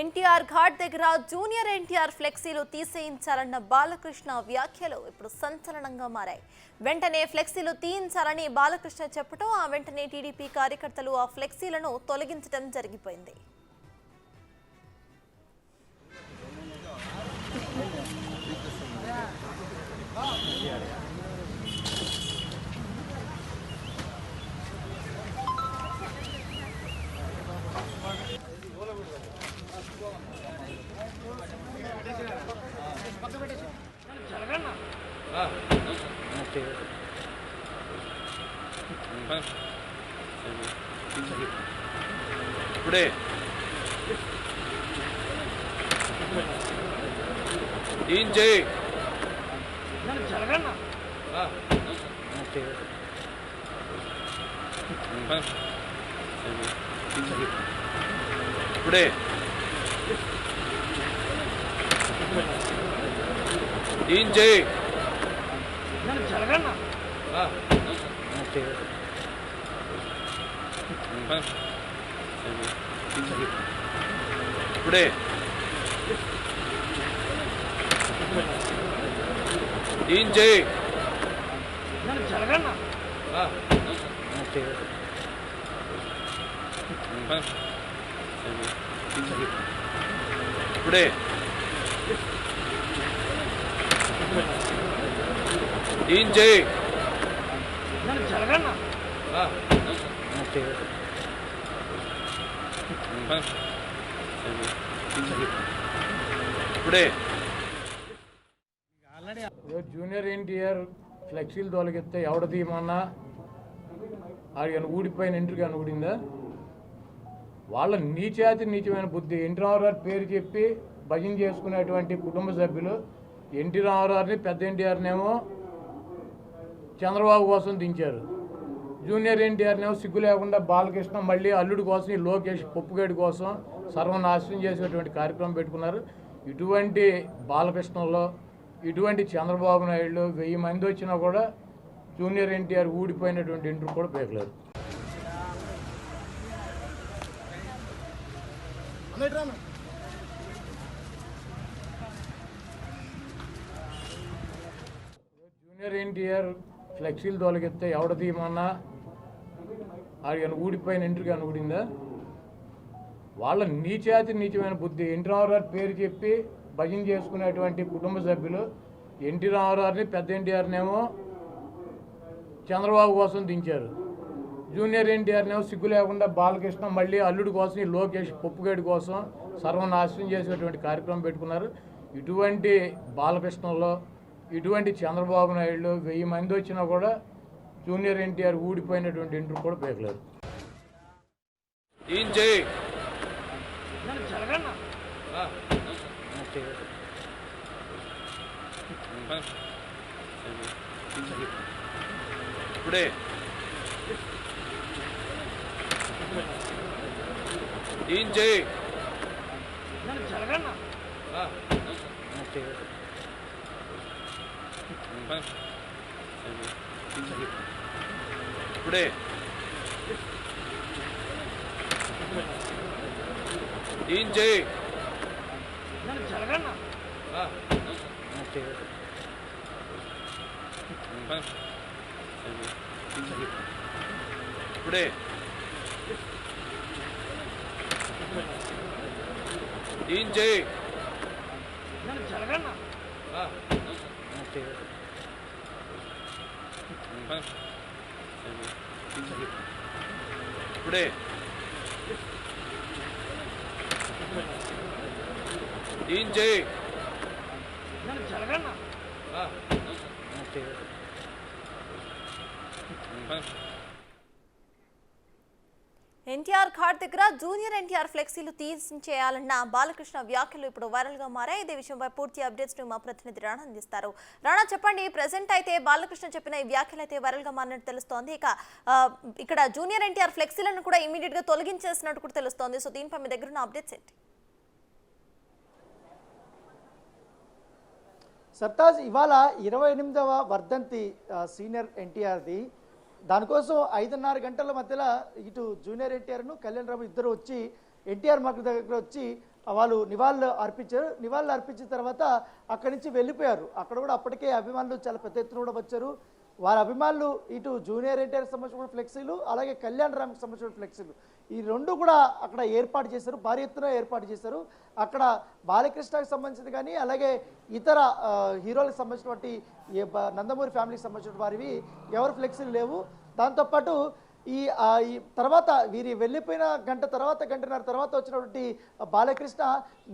ఎన్టీఆర్ ఘాట్ దగ్గర జూనియర్ ఎన్టీఆర్ ఫ్లెక్సీలు తీసేయించాలన్న బాలకృష్ణ వ్యాఖ్యలు ఇప్పుడు సంచలనంగా మారాయి. వెంటనే ఫ్లెక్సీలు తీయించాలని బాలకృష్ణ చెప్పడం, ఆ వెంటనే టీడీపీ కార్యకర్తలు ఆ ఫ్లెక్సీలను తొలగించడం జరిగిపోయింది. ఇప్పుడే ఏం చేయి ఇప్పుడే ఏం చేయి ఇప్పుడే ఏం చేయి ఇప్పుడే ఏం చేయి ఇప్పుడే జూనియర్ ఎన్టీఆర్ ఫ్లెక్సీలు తొలగిస్తే ఎవడ తీయమన్నా అది ఊడిపోయిన ఇంటికి అని ఊడిందా? వాళ్ళ నీచమైన బుద్ధి. ఎన్టీ రామారావు పేరు చెప్పి భజన చేసుకునేటువంటి కుటుంబ సభ్యులు ఎన్టీ రామారావుని, పెద్ద ఎన్టీఆర్నేమో చంద్రబాబు కోసం దించారు. జూనియర్ ఎన్టీఆర్నేమో సిగ్గు లేకుండా బాలకృష్ణ మళ్ళీ అల్లుడి కోసం, ఈ లోకేష్ పప్పుగడి కోసం సర్వనాశనం చేసేటువంటి కార్యక్రమం పెట్టుకున్నారు. ఇటువంటి బాలకృష్ణలో, ఇటువంటి చంద్రబాబు నాయుడు 1000 మంది వచ్చినా కూడా జూనియర్ ఎన్టీఆర్ ఊడిపోయినటువంటి ఇంటర్ కూడా పేకలేదు. జూనియర్ ఎన్టీఆర్ ఫ్లెక్సీలు తొలగిస్తే ఎవడ తీయమన్నా అది ఊడిపోయిన ఇంటికి అని ఊడిందా? వాళ్ళ నీచమైన బుద్ధి. ఎన్టీ రామారావు పేరు చెప్పి భజన చేసుకునేటువంటి కుటుంబ సభ్యులు ఎన్టీ రామారావుని, పెద్ద ఎన్టీఆర్నేమో చంద్రబాబు కోసం దించారు. జూనియర్ ఎన్టీఆర్నేమో సిగ్గు లేకుండా బాలకృష్ణ మళ్ళీ అల్లుడి కోసం, ఈ లోకేష్ పప్పుగడి కోసం సర్వనాశనం చేసేటువంటి కార్యక్రమం పెట్టుకున్నారు. ఇటువంటి బాలకృష్ణలో, ఇటువంటి చంద్రబాబు నాయుడు 1000 మంది వచ్చినా కూడా జూనియర్ ఎన్టీఆర్ ఊడిపోయినటువంటి ఇంటర్ కూడా పేకలేదు. ఏం చేయి ఇప్పుడే ఏం చేయి ఇప్పుడే ఏం చేయి ఇప్పుడే ఏం చేయి ఇప్పుడే ఏం చేయి ఎన్టీఆర్ ఘాట్ దగ్గర జూనియర్ ఎన్టీఆర్ ఫ్లెక్సీలు తీసేయాలన్న బాలకృష్ణ వ్యాఖ్యలు ఇప్పుడు వైరల్ గా మారాయి. ఇదే విషయంపై పూర్తి అప్డేట్స్ ను మా ప్రతినిధి రాణా అందిస్తారు. రాణా, చెప్పండి, ప్రెసెంట్ అయితే బాలకృష్ణ చెప్పిన ఈ వ్యాఖ్యలు అయితే వైరల్ గా మారినట్టు తెలుస్తోంది. ఇక్కడ జూనియర్ ఎన్టీఆర్ ఫ్లెక్సీలను కూడా ఇమీడియట్ గా తొలగించేసినట్టు కూడా తెలుస్తోంది. సో దీనిపై మీ దగ్గర ఉన్న అప్డేట్స్ ఏంటి? సర్తాజ్, ఇవాళ 28వ వర్ధంతి సీనియర్ ఎన్టీఆర్ది. దానికోసం 5:30 గంటల మధ్యలో ఇటు జూనియర్ ఎన్టీఆర్ను కళ్యాణ్ రామ్ ఇద్దరు వచ్చి ఎన్టీఆర్ మార్కెట్ దగ్గర వచ్చి వాళ్ళు నివాళులు అర్పించారు. నివాళులు అర్పించిన తర్వాత అక్కడి నుంచి వెళ్ళిపోయారు. అక్కడ కూడా అప్పటికే అభిమానులు చాలా పెద్ద ఎత్తున కూడా వచ్చారు. వారి అభిమానులు ఇటు జూనియర్ ఎన్టీఆర్కి సంబంధించిన ఫ్లెక్సీలు, అలాగే కళ్యాణ్ రామ్కి సంబంధించిన ఫ్లెక్సీలు, ఈ రెండు కూడా అక్కడ ఏర్పాటు చేశారు, భారీ ఎత్తున ఏర్పాటు చేశారు. అక్కడ బాలకృష్ణకి సంబంధించింది కానీ అలాగే ఇతర హీరోలకు సంబంధించినటువంటి నందమూరి ఫ్యామిలీకి సంబంధించిన వారివి ఎవరు ఫ్లెక్సీలు లేవు. దాంతోపాటు ఈ తర్వాత వీరి వెళ్ళిపోయిన గంటన్నర తర్వాత వచ్చినటువంటి బాలకృష్ణ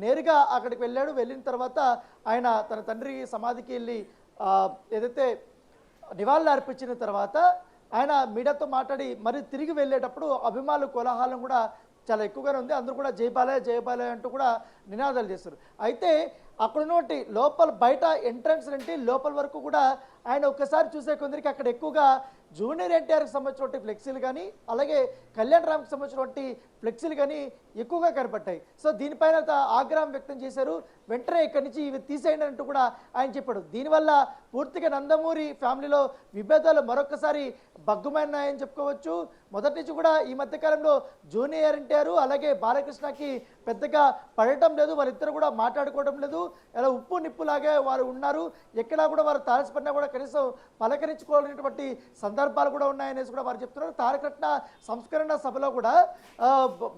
నేరుగా అక్కడికి వెళ్ళాడు. వెళ్ళిన తర్వాత ఆయన తన తండ్రి సమాధికి వెళ్ళి ఏదైతే నివాళులు అర్పించిన తర్వాత ఆయన మీడియాతో మాట్లాడి మరి తిరిగి వెళ్ళేటప్పుడు అభిమానుల కోలాహలం కూడా చాలా ఎక్కువగానే ఉంది. అందరూ కూడా జయబాలయ జయబాలయ అంటూ కూడా నినాదాలు చేస్తారు. అయితే అక్కడ ఉన్నటువంటి బయట ఎంట్రన్స్ నుండి లోపల వరకు కూడా ఆయన ఒక్కసారి చూసే కొందరికి అక్కడ ఎక్కువగా జూనియర్ ఎన్టీఆర్కి సంబంధించినటువంటి ఫ్లెక్సీలు కానీ అలాగే కళ్యాణ్ రామ్కి సంబంధించినటువంటి ఫ్లెక్సీలు కానీ ఎక్కువగా కనపడ్డాయి. సో దీనిపైన ఆగ్రహం వ్యక్తం చేశారు. వెంటనే ఇక్కడి నుంచి ఇవి తీసేయండి అంటూ కూడా ఆయన చెప్పాడు. దీనివల్ల పూర్తిగా నందమూరి ఫ్యామిలీలో విభేదాలు మరొకసారి బగ్గుమైనాయని చెప్పుకోవచ్చు. మొదటి నుంచి కూడా ఈ మధ్యకాలంలో జూనియర్ ఎన్టీఆర్ అలాగే బాలకృష్ణకి పెద్దగా పడటం లేదు, వాళ్ళిద్దరు కూడా మాట్లాడుకోవడం లేదు. ఇలా ఉప్పు నిప్పులాగే వారు ఉన్నారు. ఎక్కడా కూడా వారు తారసపడినా కూడా కనీసం పలకరించుకోవాలనేటువంటి సందర్భాలు కూడా ఉన్నాయనేసి కూడా వారు చెప్తున్నారు. తారకరత్న సంస్కరణ సభలో కూడా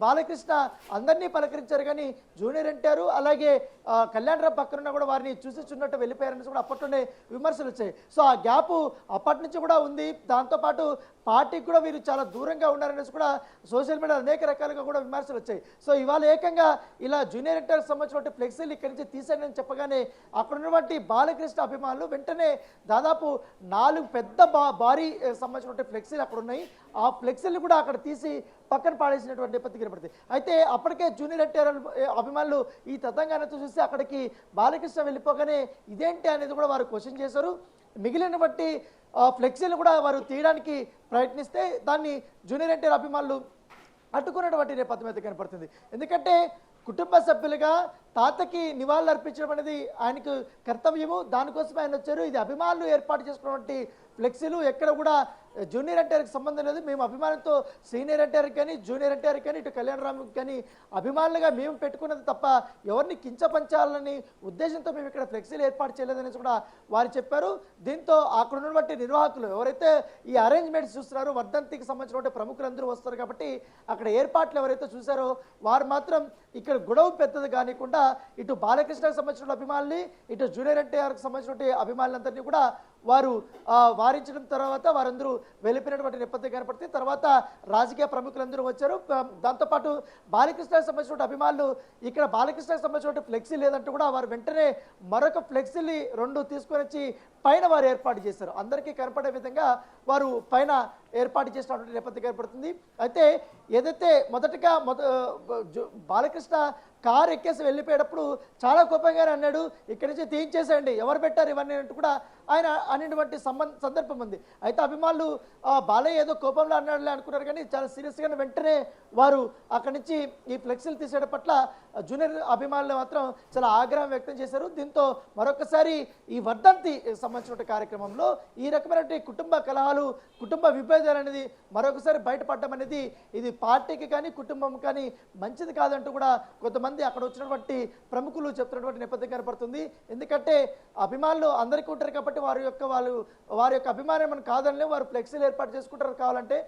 బాలకృష్ణ అందరినీ పలకరించారు కానీ జూనియర్ ఎన్టీఆర్ అలాగే కళ్యాణ్ రామ్ పక్కనున్నా కూడా వారిని చూసిచున్నట్టు వెళ్ళిపోయారనేసి కూడా అప్పట్లోనే విమర్శలు వచ్చాయి. సో ఆ గ్యాప్ అప్పటి నుంచి కూడా ఉంది. దాంతోపాటు పార్టీకి కూడా వీరు చాలా దూరంగా ఉన్నారనేసి కూడా సోషల్ మీడియా అనేక రకాలుగా కూడా విమర్శలు వచ్చాయి. సో ఇవాళ ఏకంగా ఇలా జూనియర్ ఎన్టీఆర్కి సంబంధించిన ఫ్లెక్సీలు ఇక్కడి నుంచి తీసేయండి అని చెప్పగానే అక్కడ ఉన్నటువంటి బాలకృష్ణ అభిమానులు వెంటనే దాదాపు 4 పెద్ద భారీ సంబంధించిన ఫ్లెక్సీలు అక్కడ ఉన్నాయి. ఆ ఫ్లెక్సీలు కూడా అక్కడ తీసి పక్కన పాడేసినటువంటి నేపథ్యం కనబడుతుంది. అయితే అప్పటికే జూనియర్ ఎన్టీఆర్ అభిమానులు ఈ తతంగానంతో చూసి అక్కడికి బాలకృష్ణ వెళ్ళిపోగానే ఇదేంటి అనేది కూడా వారు క్వశ్చన్ చేశారు. మిగిలిన బట్టి ఫ్లెక్సీలు కూడా వారు తీయడానికి ప్రయత్నిస్తే దాన్ని జూనియర్ ఎన్టీఆర్ అభిమానులు అడ్డుకున్నటువంటి నేపథ్యం అయితే కనపడుతుంది. ఎందుకంటే కుటుంబ సభ్యులుగా తాతకి నివాళులు అర్పించడం అనేది ఆయనకు కర్తవ్యము. దానికోసం ఆయన వచ్చారు. ఇది అభిమానులు ఏర్పాటు చేసుకున్నటువంటి ఫ్లెక్సీలు, ఎక్కడ కూడా జూనియర్ ఎన్టీఆర్కి సంబంధం లేదు. మేము అభిమానంతో సీనియర్ ఎన్టీఆర్కి కానీ జూనియర్ ఎన్టీఆర్కి కానీ ఇటు కళ్యాణ్ రామ్కి కానీ అభిమానులుగా మేము పెట్టుకున్నది తప్ప ఎవరిని కించపంచాలని ఉద్దేశంతో మేము ఇక్కడ ఫ్లెక్సీలు ఏర్పాటు చేయలేదనేసి కూడా వారు చెప్పారు. దీంతో అక్కడ ఉన్నటువంటి నిర్వాహకులు ఎవరైతే ఈ అరేంజ్మెంట్స్ చూస్తున్నారో వర్ధంతికి సంబంధించిన ప్రముఖులందరూ వస్తారు కాబట్టి అక్కడ ఏర్పాట్లు ఎవరైతే చూసారో వారు మాత్రం ఇక్కడ గొడవ పెద్దది కానికుండా ఇటు బాలకృష్ణకి సంబంధించిన అభిమానుల్ని ఇటు జూనియర్ ఎన్టీఆర్కి సంబంధించిన అభిమానులందరినీ కూడా వారు వారించడం తర్వాత వారందరూ వెళ్ళిపోయినటువంటి నేపథ్యం కనపడుతుంది. తర్వాత రాజకీయ ప్రముఖులందరూ వచ్చారు. దాంతోపాటు బాలకృష్ణకి సంబంధించిన అభిమానులు ఇక్కడ బాలకృష్ణకి సంబంధించిన ఫ్లెక్సీ లేదంటూ కూడా వారు వెంటనే మరొక ఫ్లెక్సీని 2 తీసుకొని వచ్చి పైన వారు ఏర్పాటు చేశారు. అందరికీ కనపడే విధంగా వారు పైన ఏర్పాటు చేసినటువంటి నేపథ్యం ఏర్పడుతుంది. అయితే ఏదైతే మొదటగా బాలకృష్ణ కారు ఎక్కేసి వెళ్ళిపోయేటప్పుడు చాలా కోపంగానే అన్నాడు, ఇక్కడి నుంచి తీయించేసేయండి, ఎవరు పెట్టారు ఇవన్నీ అంటూ కూడా ఆయన అనేటువంటి సందర్భం ఉంది. అయితే అభిమానులు బాలయ్య ఏదో కోపంలో అన్నాడులే అనుకున్నారు కానీ చాలా సీరియస్గానే వెంటనే వారు అక్కడి నుంచి ఈ ఫ్లెక్సీలు తీసేయడం పట్ల జూనియర్ అభిమానులు మాత్రం చాలా ఆగ్రహం వ్యక్తం చేశారు. దీంతో మరొకసారి ఈ వర్ధంతి సంబంధించిన కార్యక్రమంలో ఈ రకమైనటువంటి కుటుంబ కలహాలు, కుటుంబ విభేదాలు అనేది మరొకసారి బయటపడడం అనేది ఇది పార్టీకి కానీ కుటుంబం కానీ మంచిది కాదంటూ కూడా కొంతమంది అక్కడ వచ్చినటువంటి ప్రముఖులు చెప్తున్నటువంటి నేపథ్యం కనపడుతుంది. ఎందుకంటే అభిమానులు అందరికీ ఉంటారు కాబట్టి వారి యొక్క అభిమానం మనం కాదనిలే, వారు ఫ్లెక్సీలు ఏర్పాటు చేసుకుంటారు. కావాలంటే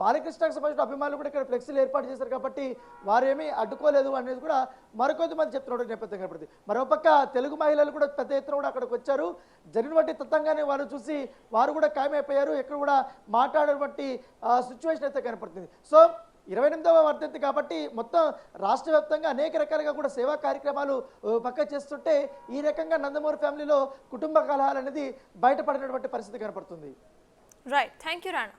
బాలకృష్ణకి సంబంధించిన అభిమానులు కూడా ఇక్కడ ఫ్లెక్సీలు ఏర్పాటు చేశారు కాబట్టి వారేమీ అడ్డుకోలేదు అనేది కూడా మరికొంతమంది చెప్తున్నటువంటి నేపథ్యం కనపడుతుంది. మరోపక్క తెలుగు మహిళలు కూడా పెద్ద ఎత్తున కూడా అక్కడికి వచ్చారు. జరిగినటువంటి తత్వంగానే వారు చూసి వారు కూడా ఖాయమైపోయారు. ఎక్కడ కూడా మాట్లాడేటువంటి సిచ్యువేషన్ అయితే కనపడుతుంది. సో 28వ వర్ధంతి కాబట్టి మొత్తం రాష్ట్ర వ్యాప్తంగా అనేక రకాలుగా కూడా సేవా కార్యక్రమాలు పక్క చేస్తుంటే ఈ రకంగా నందమూరి ఫ్యామిలీలో కుటుంబ కలహాలు అనేది బయటపడినటువంటి పరిస్థితి కనపడుతుంది. Right, thank you Rana.